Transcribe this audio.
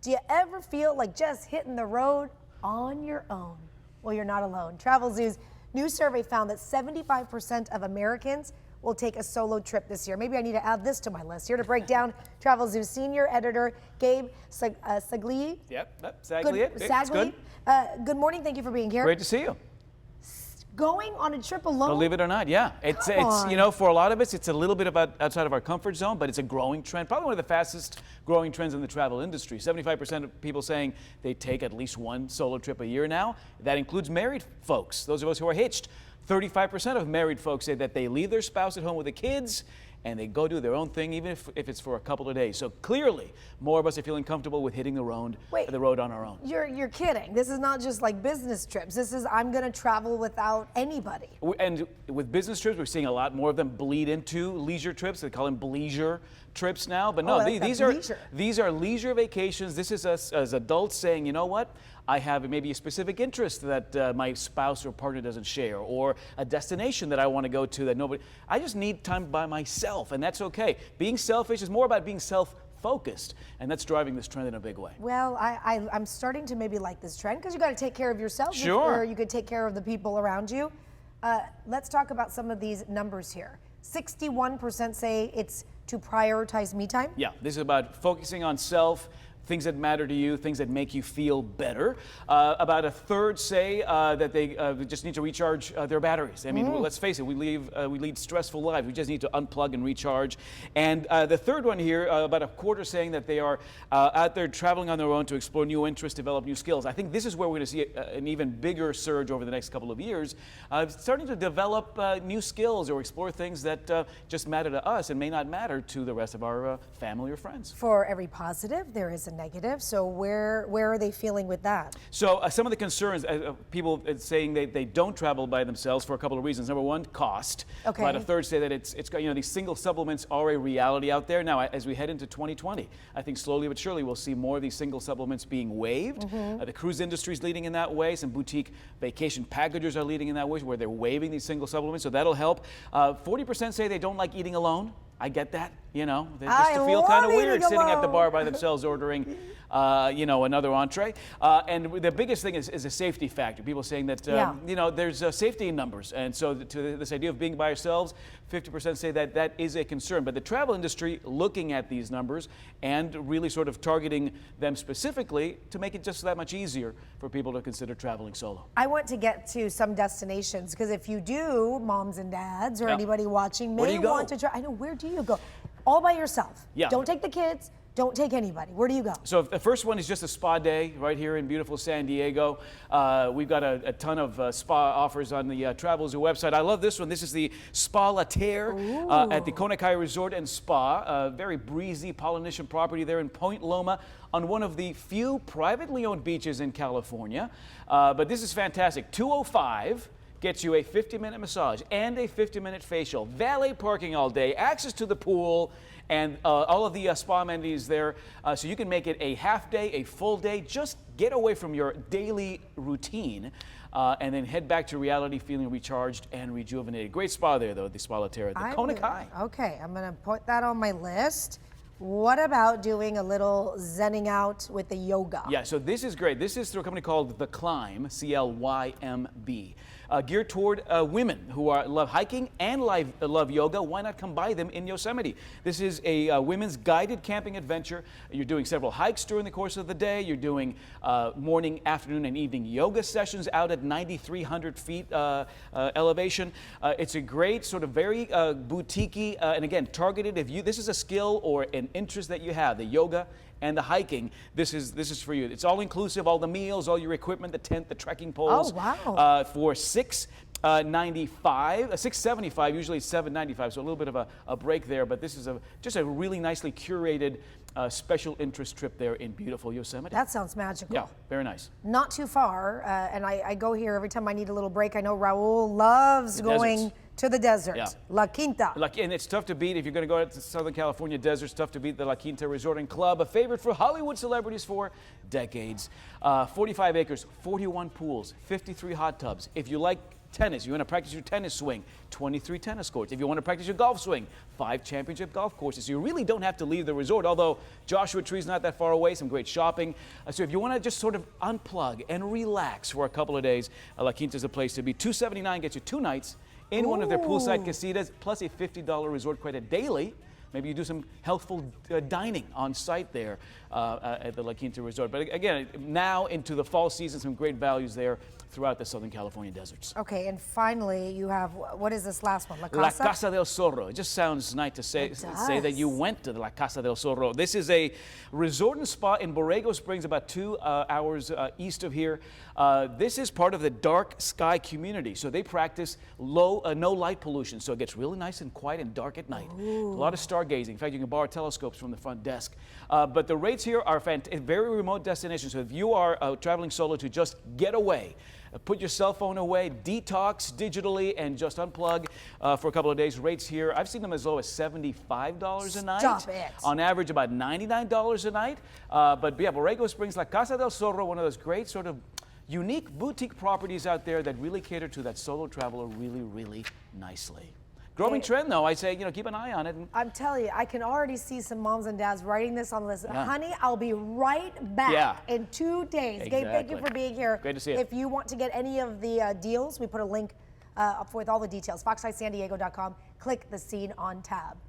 Do you ever feel like just hitting the road on your own? Well, you're not alone. Travelzoo's new survey found that 75% of Americans will take a solo trip this year. Maybe I need to add this to my list. Here to break down Travelzoo senior editor Gabe Saglie. Saglie. Good morning. Thank you for being here. Great to see you. Going on a trip alone? Believe it or not, yeah. It's you know, for a lot of us, it's a little bit outside of our comfort zone, but it's a growing trend. Probably one of the fastest growing trends in the travel industry. 75% of people saying they take at least one solo trip a year now. That includes married folks, those of us who are hitched. 35% of married folks say that they leave their spouse at home with the kids and they go do their own thing, even if it's for a couple of days. So clearly, more of us are feeling comfortable with hitting the road on our own. You're kidding. This is not just like business trips. This is, I'm going to travel without anybody. And with business trips, we're seeing a lot more of them bleed into leisure trips. They call them bleisure trips now. But no, these are leisure vacations. This is us as adults saying, you know what? I have maybe a specific interest that my spouse or partner doesn't share, or a destination that I want to go to that nobody. I just need time by myself, and that's okay. Being selfish is more about being self-focused, and that's driving this trend in a big way. Well, I'm starting to maybe like this trend because you got to take care of yourself. Sure. Or you could take care of the people around you. Let's talk about some of these numbers here. 61% say it's to prioritize me time. Yeah, this is about focusing on self, things that matter to you, things that make you feel better. About a third say that they just need to recharge their batteries. I mean, let's face it, we lead stressful lives. We just need to unplug and recharge. And the third one here, about a quarter saying that they are out there traveling on their own to explore new interests, develop new skills. I think this is where we're going to see an even bigger surge over the next couple of years, starting to develop new skills or explore things that just matter to us and may not matter to the rest of our family or friends. For every positive, there is a negative. So where are they feeling with that? So some of the concerns, people saying they don't travel by themselves for a couple of reasons. Number one, cost. Okay. About a third say that it's you know, these single supplements are a reality out there. Now, as we head into 2020, I think slowly but surely we'll see more of these single supplements being waived. The cruise industry is leading in that way. Some boutique vacation packagers are leading in that way where they're waiving these single supplements, so that'll help. 40% say they don't like eating alone. I get that, you know, they just feel kind of weird sitting at the bar by themselves ordering, you know, another entree. And the biggest thing is a safety factor. People saying that, you know, there's safety in numbers. And so to this idea of being by yourselves, 50% say that that is a concern. But the travel industry looking at these numbers and really sort of targeting them specifically to make it just that much easier for people to consider traveling solo. I want to get to some destinations because if you do, moms and dads or anybody watching may want to try. I know, where do you go? All by yourself. Yeah. Don't take the kids. Don't take anybody. Where do you go? So the first one is just a spa day right here in beautiful San Diego. We've got a ton of spa offers on the Travelzoo website. I love this one. This is the Spa La Terre at the Konakai Resort and Spa. A very breezy Polynesian property there in Point Loma on one of the few privately owned beaches in California. But this is fantastic. 205 gets you a 50-minute massage and a 50-minute facial, valet parking all day, access to the pool, and all of the spa amenities there. So you can make it a half day, a full day. Just get away from your daily routine and then head back to reality feeling recharged and rejuvenated. Great spa there, though, the Spa La Terre, the Konakai. Okay, I'm going to put that on my list. What about doing a little zenning out with the yoga? Yeah, so this is great. This is through a company called The Climb, C-L-Y-M-B. Geared toward women who love hiking and love yoga. Why not combine them in Yosemite? This is a women's guided camping adventure. You're doing several hikes during the course of the day. You're doing morning, afternoon, and evening yoga sessions out at 9,300 feet elevation. It's a great sort of very boutique-y and again targeted. If this is a skill or an interest that you have, the yoga and the hiking, this is for you. It's all inclusive, all the meals, all your equipment, the tent, the trekking poles. Oh, wow. For $675, usually it's $795, so a little bit of a break there, but this is just a really nicely curated special interest trip there in beautiful Yosemite. That sounds magical. Yeah, very nice. Not too far, and I go here every time I need a little break. I know Raul loves going to the desert. Yeah. La Quinta. And it's tough to beat if you're going to go out to Southern California desert. It's tough to beat the La Quinta Resort and Club, a favorite for Hollywood celebrities for decades. 45 acres, 41 pools, 53 hot tubs. If you like Tennis, you want to practice your tennis swing, 23 tennis courts. If you want to practice your golf swing, 5 championship golf courses. So you really don't have to leave the resort, although Joshua Tree's not that far away, some great shopping. So if you want to just sort of unplug and relax for a couple of days, La Quinta's the place to be. $279 gets you 2 nights in one of their poolside casitas, plus a $50 resort credit daily. Maybe you do some healthful dining on site there at the La Quinta Resort. But again, now into the fall season, some great values there throughout the Southern California deserts. Okay, and finally, you have, what is this last one? La La Casa? Casa del Zorro. It just sounds nice to say that you went to the La Casa del Zorro. This is a resort and spa in Borrego Springs, about 2 hours east of here. This is part of the dark sky community. So they practice no light pollution. So it gets really nice and quiet and dark at night. Ooh. A lot of stargazing. In fact, you can borrow telescopes from the front desk. But the rates here are very remote destinations. So if you are traveling solo to just get away, put your cell phone away, detox digitally, and just unplug for a couple of days. Rates here, I've seen them as low as $75 a night. Stop it. On average, about $99 a night. But yeah, Borrego Springs, La Casa del Zorro, one of those great sort of unique boutique properties out there that really cater to that solo traveler really, really nicely. Growing trend, though, I say, keep an eye on it. I'm telling you, I can already see some moms and dads writing this on the list. Honey, I'll be right back in 2 days. Exactly. Gabe, thank you for being here. Great to see you. If you want to get any of the deals, we put a link up with all the details, fox5sandiego.com. Click the Scene On tab.